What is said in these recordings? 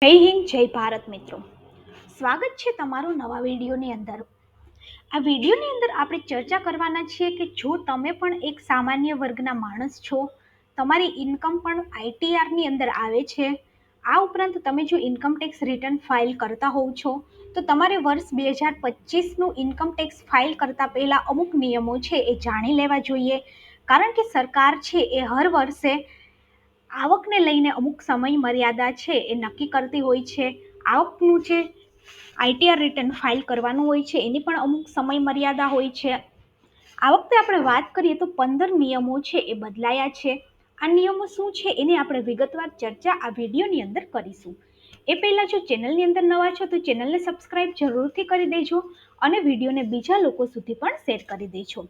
જય હિન્દ, જય ભારત મિત્રો. સ્વાગત છે તમારું નવા વિડીયોની અંદર. આ વિડીયોની અંદર આપણે ચર્ચા કરવાના છીએ કે જો તમે પણ એક સામાન્ય વર્ગના માણસ છો, તમારી ઇન્કમ પણ આઈટીઆરની અંદર આવે છે, આ ઉપરાંત તમે જો ઇન્કમ ટેક્સ રિટર્ન ફાઇલ કરતા હોવ છો, તો તમારે વર્ષ 2025નું ઇન્કમ ટેક્સ ફાઇલ કરતા પહેલા અમુક નિયમો છે એ જાણી લેવા જોઈએ. કારણ કે સરકાર છે એ હર વર્ષે આવકને લઈને અમુક સમય મર્યાદા છે એ નક્કી કરતી હોય છે. આવકનું જે આઈટીઆર રિટર્ન ફાઇલ કરવાનું હોય છે એની પણ અમુક સમય મર્યાદા હોય છે. આ વખતે આપણે વાત કરીએ તો 15 નિયમો છે એ બદલાયા છે. આ નિયમો શું છે એની આપણે વિગતવાર ચર્ચા આ વિડીયોની અંદર કરીશું. એ પહેલાં જો ચેનલની અંદર નવા છો તો ચેનલને સબસ્ક્રાઇબ જરૂરથી કરી દેજો અને વિડીયોને બીજા લોકો સુધી પણ શેર કરી દેજો.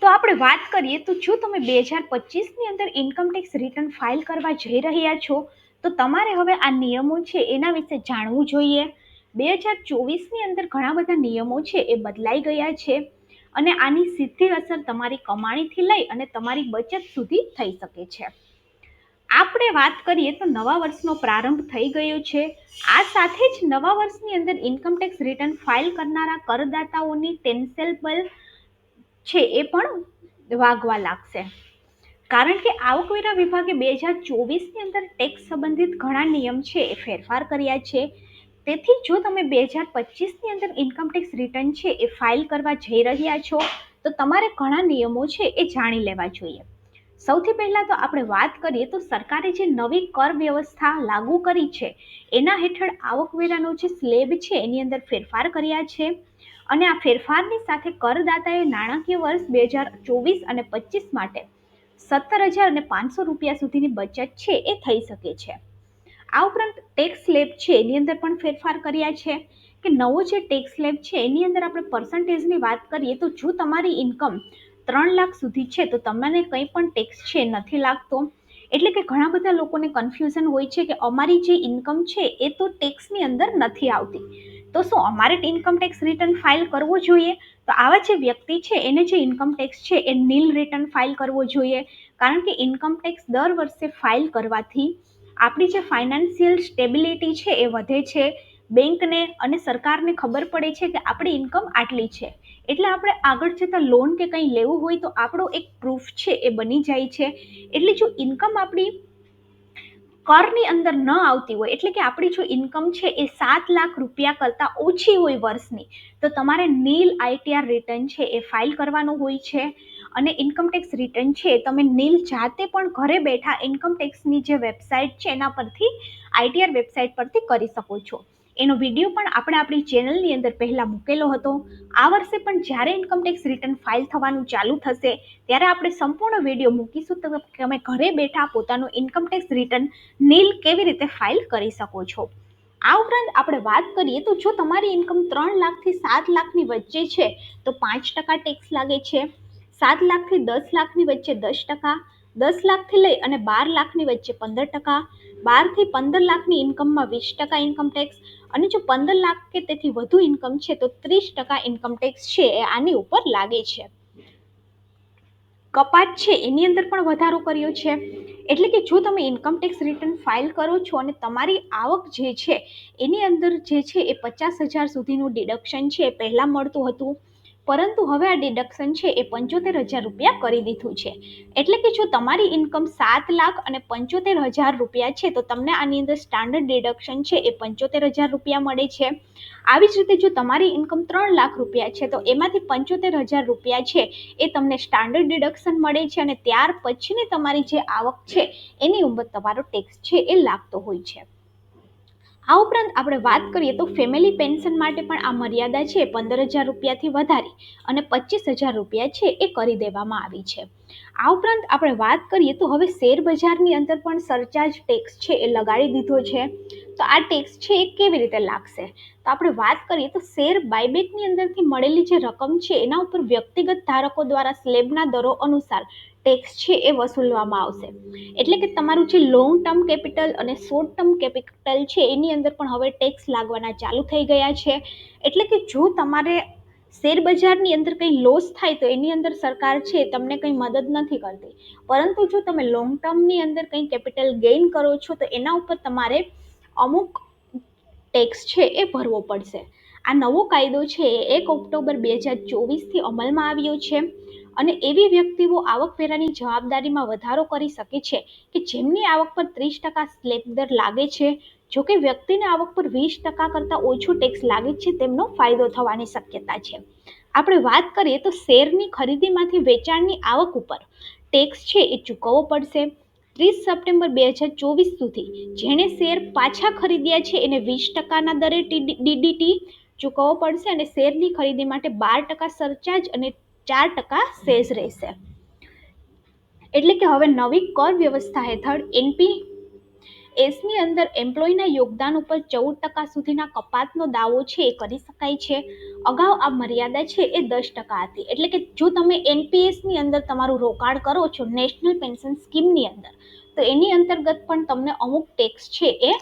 તો આપણે વાત કરીએ તો જો તમે 2025ની અંદર ઇન્કમ ટેક્સ રિટર્ન ફાઇલ કરવા જઈ રહ્યા છો તો તમારે હવે આ નિયમો છે એના વિશે જાણવું જોઈએ. 2024ની અંદર ઘણા બધા નિયમો છે એ બદલાઈ ગયા છે અને આની સીધી અસર તમારી કમાણીથી લઈ અને તમારી બચત સુધી થઈ શકે છે. આપણે વાત કરીએ તો નવા વર્ષનો પ્રારંભ થઈ ગયો છે. આ સાથે જ નવા વર્ષની અંદર ઇન્કમ ટેક્સ રિટર્ન ફાઇલ કરનારા કરદાતાઓની ટેન્સેબલ છે એ પણ વાગવા લાગશે. કારણ કે આવકવેરા વિભાગે 2024ની અંદર ટેક્સ સંબંધિત ઘણા નિયમ છે એ ફેરફાર કર્યા છે. તેથી જો તમે 2025ની અંદર ઇન્કમ ટેક્સ રિટર્ન છે એ ફાઇલ કરવા જઈ રહ્યા છો તો તમારે ઘણા નિયમો છે એ જાણી લેવા જોઈએ. સૌથી પહેલા તો આપણે વાત કરીએ તો સરકારે જે નવી કર વ્યવસ્થા લાગુ કરી છે એના હેઠળ આવકવેરાનો જે સ્લેબ છે એની અંદર ફેરફાર કર્યા છે અને આ ફેરફારની સાથે કરદાતાએ નાણાકીય વર્ષ 2024 અને 25 માટે 17,500 રૂપિયા સુધીની બચત છે એ થઈ શકે છે. આ ઉપરાંત ટેક્સ સ્લેબ છે એની અંદર પણ ફેરફાર કર્યા છે કે નવો જે ટેક્સ સ્લેબ છે એની અંદર આપણે પર્સન્ટેજની વાત કરીએ તો જો તમારી ઇન્કમ 3 લાખ સુધી છે તો તમને કંઈ પણ ટેક્સ છે નથી લાગતો. એટલે કે ઘણા બધા લોકોને કન્ફ્યુઝન હોય છે કે અમારી જે ઇન્કમ છે એ તો ટેક્સની અંદર નથી આવતી, તો શું અમારે ઇન્કમ ટેક્સ રિટર્ન ફાઇલ કરવો જોઈએ? તો આવા જે વ્યક્તિ છે એને જે ઇન્કમ ટેક્સ છે એ નીલ રિટર્ન ફાઇલ કરવો જોઈએ. કારણ કે ઇન્કમ ટેક્સ દર વર્ષે ફાઇલ કરવાથી આપણી જે ફાઇનાન્શિયલ સ્ટેબિલિટી છે એ વધે છે. બેંકને અને સરકારને ખબર પડે છે કે આપણી ઇન્કમ આટલી છે, એટલે આપણે આગળ જતાં લોન કે કંઈ લેવું હોય તો આપણો એક પ્રૂફ છે એ બની જાય છે. એટલે જો ઇન્કમ આપણી કરની અંદર ન આવતી હોય, એટલે કે આપણી જો ઇન્કમ છે એ 7 લાખ રૂપિયા કરતાં ઓછી હોય વર્ષની, તો તમારે નીલ આઈટીઆર રિટર્ન છે એ ફાઇલ કરવાનું હોય છે. અને ઇન્કમ ટેક્સ રિટર્ન છે તમે નીલ જાતે પણ ઘરે બેઠા ઇન્કમ ટેક્સની જે વેબસાઇટ છે એના પરથી આઈટીઆર વેબસાઇટ પરથી કરી શકો છો. એનો વિડીયો પણ આપણે આપણી ચેનલની અંદર પહેલાં મૂકેલો હતો. આ વર્ષે પણ જ્યારે ઇન્કમ ટેક્સ રિટર્ન ફાઇલ થવાનું ચાલુ થશે ત્યારે આપણે સંપૂર્ણ વિડીયો મૂકીશું તો તમે ઘરે બેઠા પોતાનું ઇન્કમ ટેક્સ રિટર્ન નીલ કેવી રીતે ફાઇલ કરી શકો છો. આ ઉપરાંત આપણે વાત કરીએ તો જો તમારી ઇન્કમ 3 લાખથી 7 લાખની વચ્ચે છે તો 5% ટેક્સ લાગે છે. 7 લાખથી 10 લાખની વચ્ચે 10%, 10 લાખથી લઈ અને 12 લાખની વચ્ચે 15%, 12થી 15 લાખની ઇન્કમમાં 20% ઇન્કમ ટેક્સ અને જો 15 લાખ કે તેથી વધુ ઇન્કમ છે તો 30% ઇન્કમ ટેક્સ છે એ આની ઉપર લાગે છે. કપાત છે એની અંદર પણ વધારો કર્યો છે. એટલે કે જો તમે ઇન્કમ ટેક્સ રિટર્ન ફાઇલ કરો છો અને તમારી આવક જે છે એની અંદર જે છે એ 50,000 સુધીનું ડિડક્શન છે એ પહેલાં મળતું હતું, પરંતુ હવે આ ડિડક્શન છે એ 75,000 રૂપિયા કરી દીધું છે. એટલે કે જો તમારી ઇન્કમ 7 લાખ અને 75,000 રૂપિયા છે તો તમને આની અંદર સ્ટાન્ડર્ડ ડિડક્શન છે એ 75,000 રૂપિયા મળે છે. આવી જ રીતે જો તમારી ઇન્કમ 3 લાખ રૂપિયા છે તો એમાંથી 75,000 રૂપિયા છે એ તમને સ્ટાન્ડર્ડ ડિડક્શન મળે છે અને ત્યાર પછીની તમારી જે આવક છે એની ઉપર તમારો ટેક્સ છે એ લાગતો હોય છે. આ ઉપરાંત આપણે વાત કરીએ તો ફેમિલી પેન્શન માટે પણ આ મર્યાદા છે 15,000 રૂપિયાથી વધારી અને 25,000 રૂપિયા છે એ કરી દેવામાં આવી છે. આ ઉપરાંત આપણે વાત કરીએ તો હવે શેર બજારની અંદર પણ સરચાર્જ ટેક્સ છે એ લગાડી દીધો છે. તો આ ટેક્સ છે એ કેવી રીતે લાગશે? તો આપણે વાત કરીએ તો શેર બાયબેકની અંદરથી મળેલી જે રકમ છે એના ઉપર વ્યક્તિગત ધારકો દ્વારા સ્લેબના દરો અનુસાર ટેક્સ છે એ વસૂલવામાં આવશે. એટલે કે તમારું જે લોંગ ટર્મ કેપિટલ અને શોર્ટ ટર્મ કેપિટલ છે એની અંદર પણ હવે ટેક્સ લાગવાના ચાલુ થઈ ગયા છે. એટલે કે જો તમારે શેર બજારની અંદર કંઈ લોસ થાય તો એની અંદર સરકાર છે તમને કંઈ મદદ નથી કરતી, પરંતુ જો તમે લોંગ ટર્મની અંદર કંઈ કેપિટલ ગેઇન કરો છો તો એના ઉપર તમારે અમુક ટેક્સ છે એ ભરવો પડશે. આ નવો કાયદો છે એ 1 ઓક્ટોબર 2024થી અમલમાં આવ્યો છે અને એવી વ્યક્તિઓ આવકવેરાની જવાબદારીમાં વધારો કરી શકે છે કે જેમની આવક પર 30% સ્લેબ દર લાગે છે. જો કે વ્યક્તિની આવક પર 20% કરતાં ઓછો ટેક્સ લાગે છે તેમનો ફાયદો થવાની શક્યતા છે. આપણે વાત કરીએ તો શેરની ખરીદીમાંથી વેચાણની આવક ઉપર ટેક્સ છે એ ચૂકવવો પડશે. 30 સપ્ટેમ્બર 2024 સુધી જેણે શેર પાછા ખરીદ્યા છે એને 20%ના દરે ડીડીટી ચૂકવવો પડશે અને શેરની ખરીદી માટે 12% સરચાર્જ અને 4% સેસ રહેશે. એટલે કે હવે નવી કર વ્યવસ્થા હેઠળ એનપીએસની અંદર એમ્પ્લોયના યોગદાન ઉપર 14% સુધીના કપાતનો દાવો છે એ કરી શકાય છે. અગાઉ આ મર્યાદા છે એ 10% હતી. એટલે કે જો તમે એનપીએસની અંદર તમારું રોકાણ કરો છો નેશનલ પેન્શન સ્કીમની અંદર, તો એની અંતર્ગત પણ તમને અમુક ટેક્સ છે એ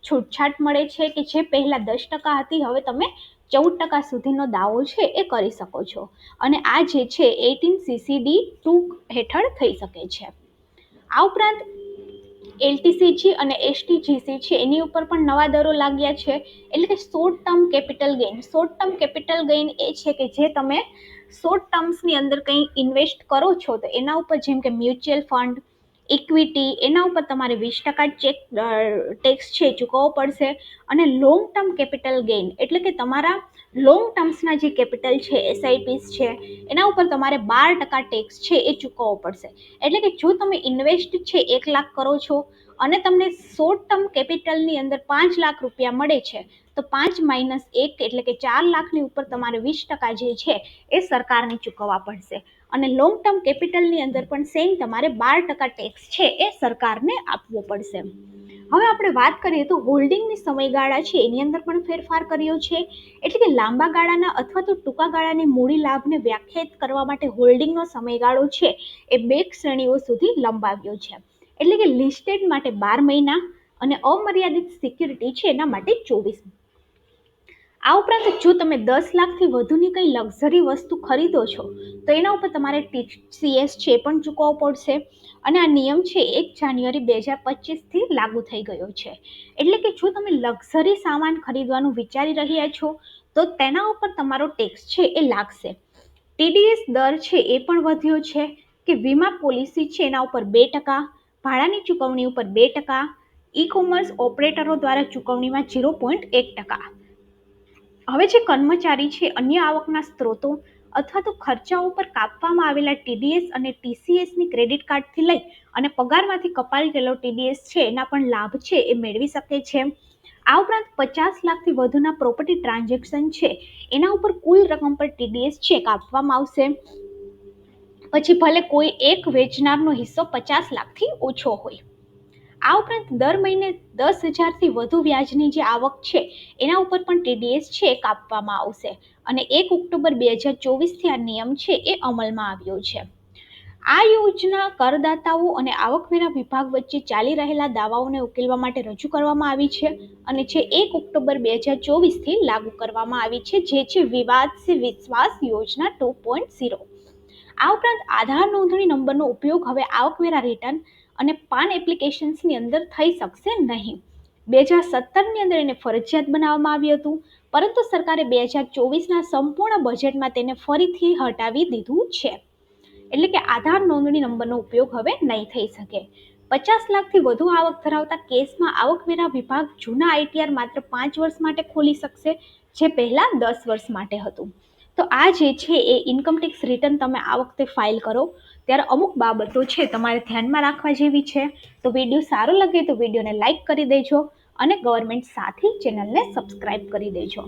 છૂટછાટ મળે છે કે જે પહેલા 10% હતી હવે તમે 14% સુધીનો દાવો છે એ કરી શકો છો. અને આ જે છે 18CCD2 હેઠળ થઈ શકે છે. આ ઉપરાંત એલટીસીજી અને એસટીજીસી છે એની ઉપર પણ નવા દરો લાગ્યા છે. એટલે કે short term capital gain. Short term capital gain એ છે કે જે તમે શોર્ટ ટર્મ્સની અંદર કંઈ ઇન્વેસ્ટ કરો છો તો એના ઉપર જેમ કે મ્યુચ્યુઅલ ફંડ, ઇક્વિટી, એના ઉપર તમારે 20% ટેક્સ છે ચૂકવવો પડશે. અને લોંગ ટર્મ કેપિટલ ગેઇન એટલે કે તમારા લોંગ ટર્મ્સના જે કેપિટલ છે એસઆઈપીસ છે એના ઉપર તમારે 12% ટેક્સ છે એ ચૂકવવો પડશે. એટલે કે જો તમે ઇન્વેસ્ટ છે 1 લાખ કરો છો અને તમને શોર્ટ ટર્મ કેપિટલની અંદર 5 લાખ રૂપિયા મળે છે તો 5 - 1 એટલે કે 4 લાખની ઉપર તમારે 20% જે છે એ સરકારને ચૂકવવા પડશે. અને લોંગ ટર્મ કેપિટલની અંદર પણ સેમ તમારે 12% ટેક્સ છે એ સરકારને આપવો પડશે. હવે આપણે વાત કરીએ તો હોલ્ડિંગની સમયગાળા છે એની અંદર પણ ફેરફાર કર્યો છે. એટલે કે લાંબા ગાળાના અથવા તો ટૂંકા ગાળાની મૂડી લાભને વ્યાખ્યાયિત કરવા માટે હોલ્ડિંગનો સમયગાળો છે એ 2 શ્રેણીઓ સુધી લંબાવ્યો છે. એટલે કે લિસ્ટેડ માટે 12 મહિના અને અમર્યાદિત સિક્યુરિટી છે એના માટે 24. આ ઉપરાંત જો તમે 10 લાખથી વધુની કંઈ લક્ઝરી વસ્તુ ખરીદો છો તો એના ઉપર તમારે ટીસીએસ છે પણ ચૂકવવો પડશે. અને આ નિયમ છે 1 જાન્યુઆરી 2025થી લાગુ થઈ ગયો છે. એટલે કે જો તમે લક્ઝરી સામાન ખરીદવાનું વિચારી રહ્યા છો તો તેના ઉપર તમારો ટેક્સ છે એ લાગશે. ટીડીએસ દર છે એ પણ વધ્યો છે કે વીમા પોલિસી છે એના ઉપર 2%, ભાડાની ચૂકવણી ઉપર 2%, ઈ કોમર્સ ઓપરેટરો દ્વારા ચૂકવણીમાં 0.1%. હવે જે કર્મચારી છે અન્ય આવકના સ્ત્રોતો અથવા તો ખર્ચાઓ પર કાપવામાં આવેલા ટીડીએસ અને ટીસીએસની ક્રેડિટ કાર્ડથી લઈ અને પગારમાંથી કપાઈ ગયેલો ટીડીએસ છે એના પણ લાભ છે એ મેળવી શકે છે. આ ઉપરાંત 50 લાખથી વધુના પ્રોપર્ટી ટ્રાન્ઝેક્શન છે એના ઉપર કુલ રકમ પર ટીડીએસ છે કાપવામાં આવશે. પછી ભલે કોઈ એક વેચનારનો હિસ્સો 50 લાખથી ઓછો હોય. આ ઉપરાંત દર મહિને 10,000થી વધુ વ્યાજની જે આવક છે એના ઉપર પણ ટીડીએસ છે કાપવામાં આવશે. અને 1 ઓક્ટોબર 2024થી આ નિયમ છે એ અમલમાં આવ્યો છે. આ યોજના કરદાતાઓ અને આવકવેરા વિભાગ વચ્ચે ચાલી રહેલા દાવાઓને ઉકેલવા માટે રજૂ કરવામાં આવી છે અને જે 1 ઓક્ટોબર 2024થી લાગુ કરવામાં આવી છે જે છે વિવાદ સે વિશ્વાસ યોજના 2.0. આ ઉપરાંત આધાર નોંધણી નંબરનો ઉપયોગ હવે આવકવેરા રિટર્ન અને પાન એપ્લિકેશન્સની અંદર થઈ શકશે નહીં. 2017ની અંદર એને ફરજિયાત બનાવવામાં આવ્યું હતું, પરંતુ સરકારે 2024ના સંપૂર્ણ બજેટમાં તેને ફરીથી હટાવી દીધું છે. એટલે કે આધાર નોંધણી નંબરનો ઉપયોગ હવે નહીં થઈ શકે. 50 લાખથી વધુ આવક ધરાવતા કેસમાં આવકવેરા વિભાગ જૂના આઈટીઆર માત્ર 5 વર્ષ માટે ખોલી શકશે, જે પહેલા 10 વર્ષ માટે હતું. તો આ જે છે એ ઇન્કમટેક્સ રિટર્ન તમે આ વખતે ફાઇલ કરો ત્યારે અમુક બાબતો છે તમારે ધ્યાનમાં રાખવા જેવી છે. તો વિડીયો સારો લાગે તો વિડીયોને લાઇક કરી દેજો અને ગવર્મેન્ટ સાથી ચેનલને સબસ્ક્રાઇબ કરી દેજો.